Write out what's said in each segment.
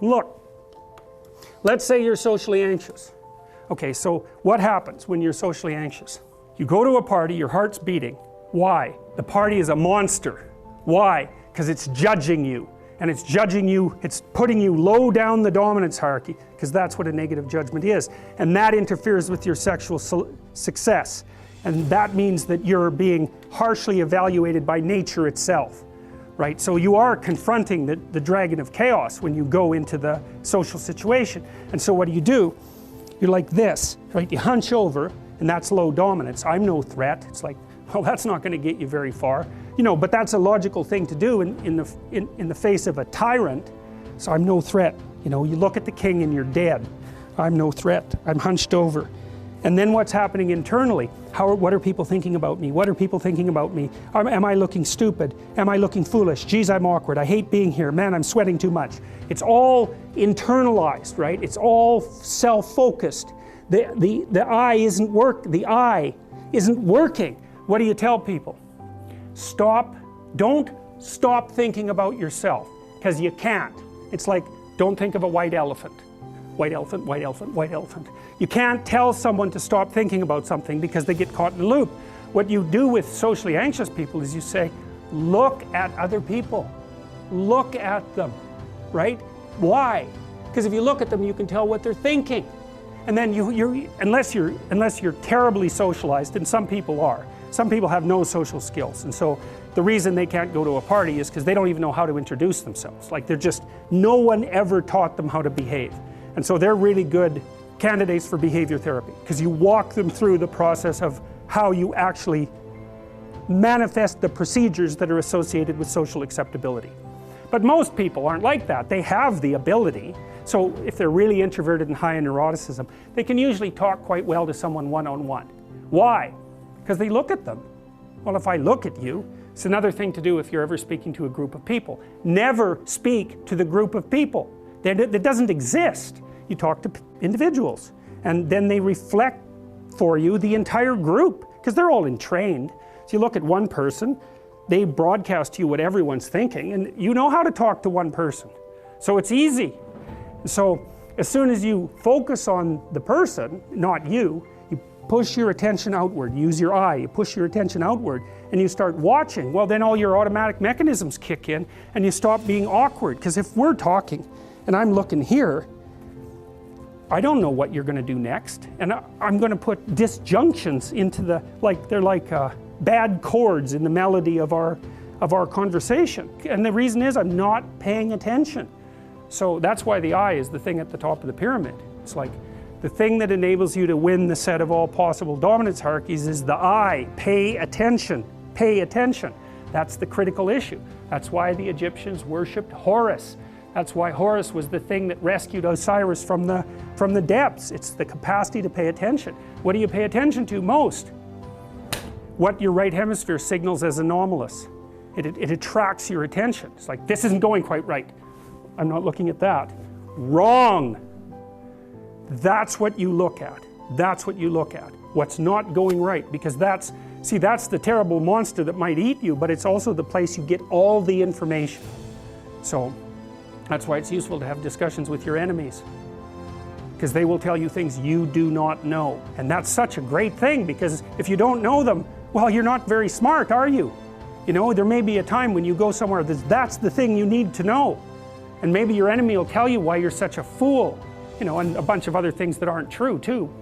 Look, let's say you're socially anxious. Okay, so what happens when you're socially anxious? You go to a party, your heart's beating. Why? The party is a monster. Why? Because it's judging you. And it's judging you, it's putting you low down the dominance hierarchy, because that's what a negative judgment is. And that interferes with your sexual success. And that means that you're being harshly evaluated by nature itself. Right? So you are confronting the dragon of chaos when you go into the social situation. And so what do? You're like this, right? You hunch over, and that's low dominance. I'm no threat. It's like, well, that's not going to get you very far. You know, but that's a logical thing to do in the face of a tyrant. So I'm no threat. You know, you look at the king and you're dead. I'm no threat. I'm hunched over. And then what's happening internally? What are people thinking about me? What are people thinking about me? Am I looking stupid? Am I looking foolish? Geez, I'm awkward. I hate being here. Man, I'm sweating too much. It's all internalized, right? It's all self-focused. The eye isn't working. What do you tell people? Don't stop thinking about yourself, because you can't. It's like, don't think of a white elephant. White elephant, white elephant, white elephant. You can't tell someone to stop thinking about something because they get caught in a loop. What you do with socially anxious people is you say, look at other people. Look at them, right? Why? Because if you look at them, you can tell what they're thinking. And then unless you're terribly socialized, and some people are. Some people have no social skills, and so the reason they can't go to a party is because they don't even know how to introduce themselves. Like no one ever taught them how to behave. And so they're really good candidates for behavior therapy, because you walk them through the process of how you actually manifest the procedures that are associated with social acceptability. But most people aren't like that. They have the ability. So if they're really introverted and high in neuroticism, they can usually talk quite well to someone one-on-one. Why? Because they look at them. Well, if I look at you, it's another thing to do if you're ever speaking to a group of people. Never speak to the group of people. That doesn't exist. You talk to individuals, and then they reflect for you the entire group, because they're all entrained. So you look at one person, they broadcast to you what everyone's thinking, and you know how to talk to one person. So it's easy. So as soon as you focus on the person, not you, you push your attention outward, use your eye, you push your attention outward, and you start watching. Well, then all your automatic mechanisms kick in, and you stop being awkward. Because if we're talking, and I'm looking here, I don't know what you're going to do next, and I'm going to put disjunctions into they're like bad chords in the melody of our conversation. And the reason is I'm not paying attention. So that's why the eye is the thing at the top of the pyramid. It's like the thing that enables you to win the set of all possible dominance hierarchies is the eye. Pay attention. Pay attention. That's the critical issue. That's why the Egyptians worshipped Horus. That's why Horus was the thing that rescued Osiris from the depths. It's the capacity to pay attention. What do you pay attention to most? What your right hemisphere signals as anomalous. It attracts your attention. It's like, this isn't going quite right. I'm not looking at that. Wrong. That's what you look at. That's what you look at. What's not going right, because that's the terrible monster that might eat you, but it's also the place you get all the information. So that's why it's useful to have discussions with your enemies, because they will tell you things you do not know. And that's such a great thing, because if you don't know them, well, you're not very smart, are you? You know, there may be a time when you go somewhere that's the thing you need to know. And maybe your enemy will tell you why you're such a fool, you know, and a bunch of other things that aren't true too.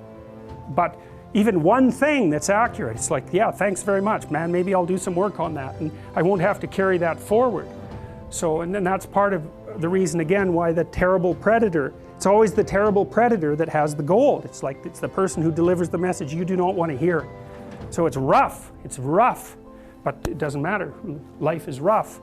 But even one thing that's accurate, it's like, yeah, thanks very much, man, maybe I'll do some work on that, and I won't have to carry that forward. So, and then that's part of the reason, again, why the terrible predator, it's always the terrible predator that has the gold. It's like, it's the person who delivers the message you do not want to hear. So it's rough, but it doesn't matter. Life is rough.